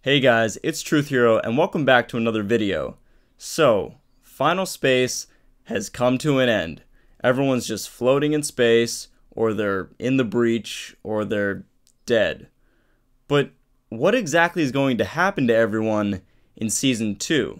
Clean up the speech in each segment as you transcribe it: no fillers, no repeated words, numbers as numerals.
Hey guys, it's Truth Hero and welcome back to another video. So, Final Space has come to an end. Everyone's just floating in space, or they're in the breach, or they're dead. But what exactly is going to happen to everyone in Season 2?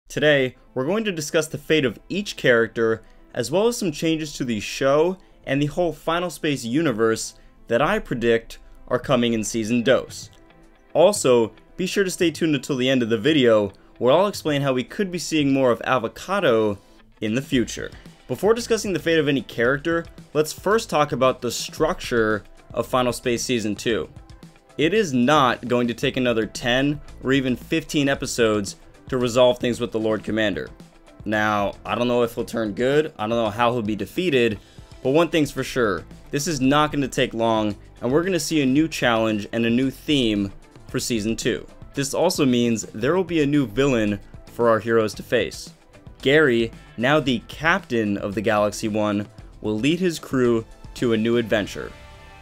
Today, we're going to discuss the fate of each character, as well as some changes to the show and the whole Final Space universe that I predict are coming in Season 2. Also, be sure to stay tuned until the end of the video, where I'll explain how we could be seeing more of Avocado in the future. Before discussing the fate of any character, let's first talk about the structure of Final Space Season 2. It is not going to take another 10 or even 15 episodes to resolve things with the Lord Commander. Now, I don't know if he'll turn good, I don't know how he'll be defeated, but one thing's for sure, this is not going to take long, and we're going to see a new challenge and a new theme for Season 2. This also means there will be a new villain for our heroes to face. Gary, now the captain of the Galaxy One, will lead his crew to a new adventure.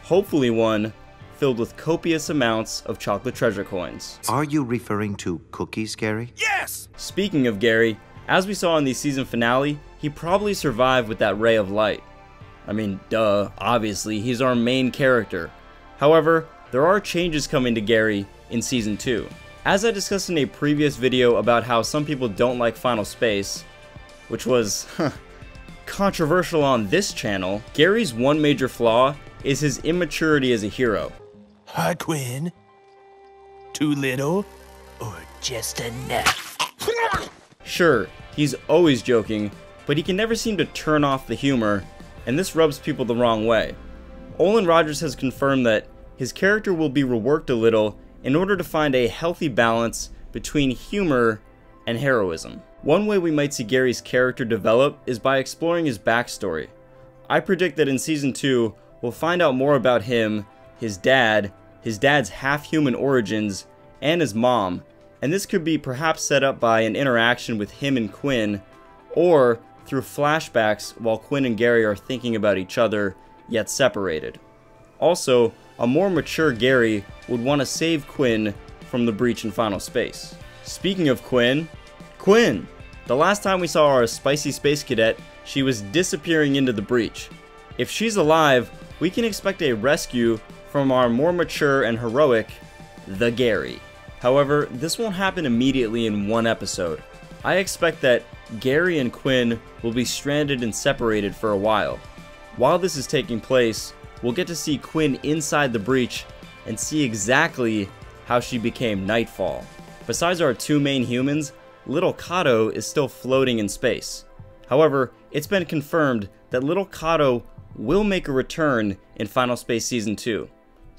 Hopefully one filled with copious amounts of chocolate treasure coins. Are you referring to cookies, Gary? Yes! Speaking of Gary, as we saw in the season finale, he probably survived with that ray of light. I mean, duh, obviously, he's our main character. However, there are changes coming to Gary in Season 2. As I discussed in a previous video about how some people don't like Final Space, which was controversial on this channel, Gary's one major flaw is his immaturity as a hero. Hi, Quinn. Too little? Or just enough? Sure, he's always joking, but he can never seem to turn off the humor, and this rubs people the wrong way. Olin Rogers has confirmed that his character will be reworked a little in order to find a healthy balance between humor and heroism. One way we might see Gary's character develop is by exploring his backstory. I predict that in Season 2, we'll find out more about him, his dad's half-human origins, and his mom, and this could be perhaps set up by an interaction with him and Quinn, or through flashbacks while Quinn and Gary are thinking about each other, yet separated. Also, a more mature Gary would want to save Quinn from the breach in Final Space. Speaking of Quinn, the last time we saw our spicy space cadet, she was disappearing into the breach. If she's alive, we can expect a rescue from our more mature and heroic, the Gary. However, this won't happen immediately in one episode. I expect that Gary and Quinn will be stranded and separated for a while. While this is taking place, we'll get to see Quinn inside the breach and see exactly how she became Nightfall. Besides our two main humans, Little Cato is still floating in space. However, it's been confirmed that Little Cato will make a return in Final Space Season 2.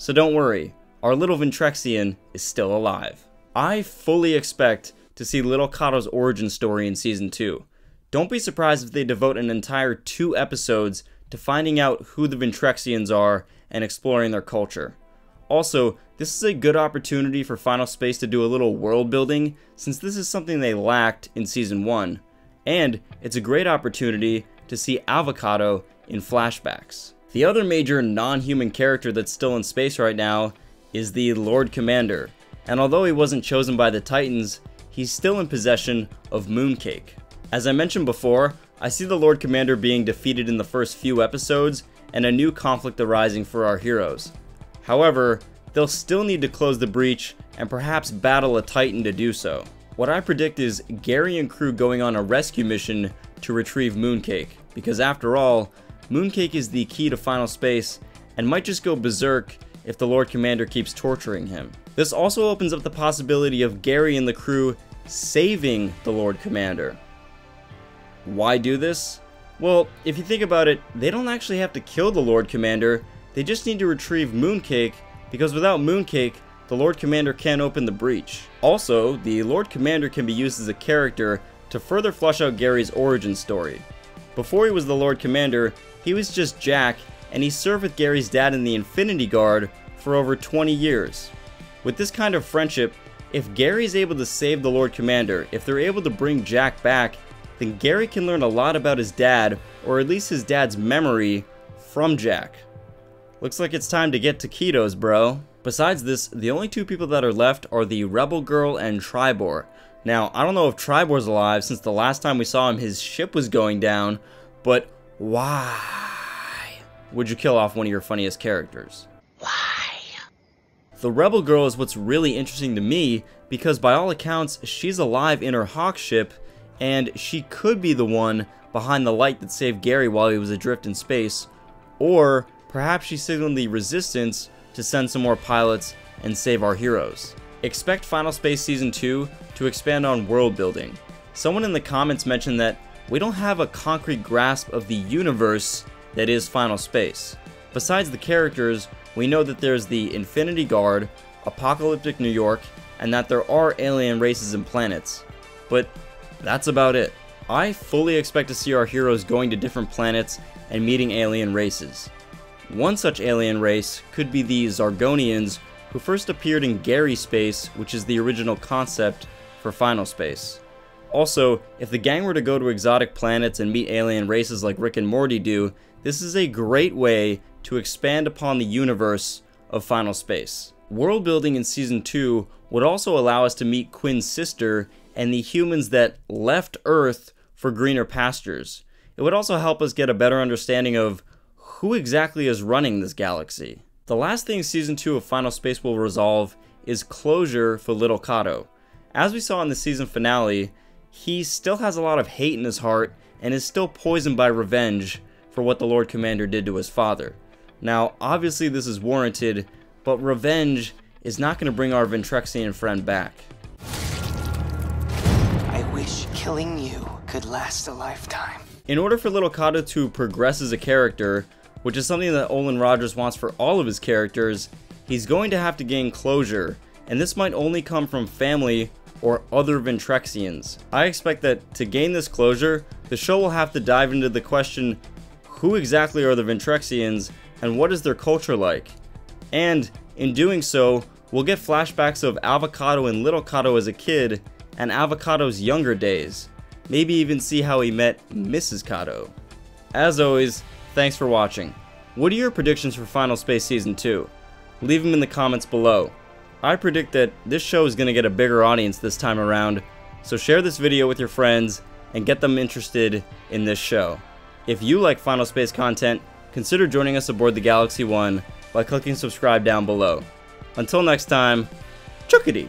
So don't worry, our little Ventrexian is still alive. I fully expect to see Little Cato's origin story in Season 2. Don't be surprised if they devote an entire 2 episodes to finding out who the Ventrexians are and exploring their culture. Also, this is a good opportunity for Final Space to do a little world building, since this is something they lacked in Season 1. And it's a great opportunity to see Avocado in flashbacks. The other major non-human character that's still in space right now is the Lord Commander, and although he wasn't chosen by the Titans, he's still in possession of Mooncake. As I mentioned before, I see the Lord Commander being defeated in the first few episodes and a new conflict arising for our heroes. However, they'll still need to close the breach and perhaps battle a Titan to do so. What I predict is Gary and crew going on a rescue mission to retrieve Mooncake, because after all, Mooncake is the key to Final Space and might just go berserk if the Lord Commander keeps torturing him. This also opens up the possibility of Gary and the crew saving the Lord Commander. Why do this? Well, if you think about it, they don't actually have to kill the Lord Commander, they just need to retrieve Mooncake, because without Mooncake, the Lord Commander can't open the breach. Also, the Lord Commander can be used as a character to further flesh out Gary's origin story. Before he was the Lord Commander, he was just Jack, and he served with Gary's dad in the Infinity Guard for over 20 years. With this kind of friendship, If Gary's able to save the Lord Commander, if they're able to bring Jack back, then Gary can learn a lot about his dad, or at least his dad's memory, from Jack. Looks like it's time to get taquitos, bro. Besides this, the only two people that are left are the Rebel Girl and Tribor. Now, I don't know if Tribor's alive since the last time we saw him his ship was going down, but why would you kill off one of your funniest characters? Why? The Rebel Girl is what's really interesting to me because by all accounts, she's alive in her Hawk ship and she could be the one behind the light that saved Gary while he was adrift in space, or perhaps she signaled the Resistance to send some more pilots and save our heroes. Expect Final Space Season 2 to expand on world building. Someone in the comments mentioned that we don't have a concrete grasp of the universe that is Final Space. Besides the characters, we know that there's the Infinity Guard, apocalyptic New York, and that there are alien races and planets. But that's about it. I fully expect to see our heroes going to different planets and meeting alien races. One such alien race could be the Zargonians, who first appeared in Gary Space, which is the original concept for Final Space. Also, if the gang were to go to exotic planets and meet alien races like Rick and Morty do, this is a great way to expand upon the universe of Final Space. World building in Season 2 would also allow us to meet Quinn's sister and the humans that left Earth for greener pastures. It would also help us get a better understanding of who exactly is running this galaxy. The last thing Season 2 of Final Space will resolve is closure for Little Cato. As we saw in the season finale, he still has a lot of hate in his heart and is still poisoned by revenge for what the Lord Commander did to his father. Now, obviously this is warranted, but revenge is not going to bring our Ventrexian friend back. I wish killing you could last a lifetime. In order for Little Cato to progress as a character, which is something that Olin Rogers wants for all of his characters, he's going to have to gain closure, and this might only come from family or other Ventrexians. I expect that to gain this closure, the show will have to dive into the question, who exactly are the Ventrexians and what is their culture like? And in doing so, we'll get flashbacks of Avocado and Little Cato as a kid and Avocado's younger days. Maybe even see how he met Mrs. Cato. As always, thanks for watching. What are your predictions for Final Space Season 2? Leave them in the comments below. I predict that this show is going to get a bigger audience this time around, so share this video with your friends and get them interested in this show. If you like Final Space content, consider joining us aboard the Galaxy One by clicking subscribe down below. Until next time, chookity!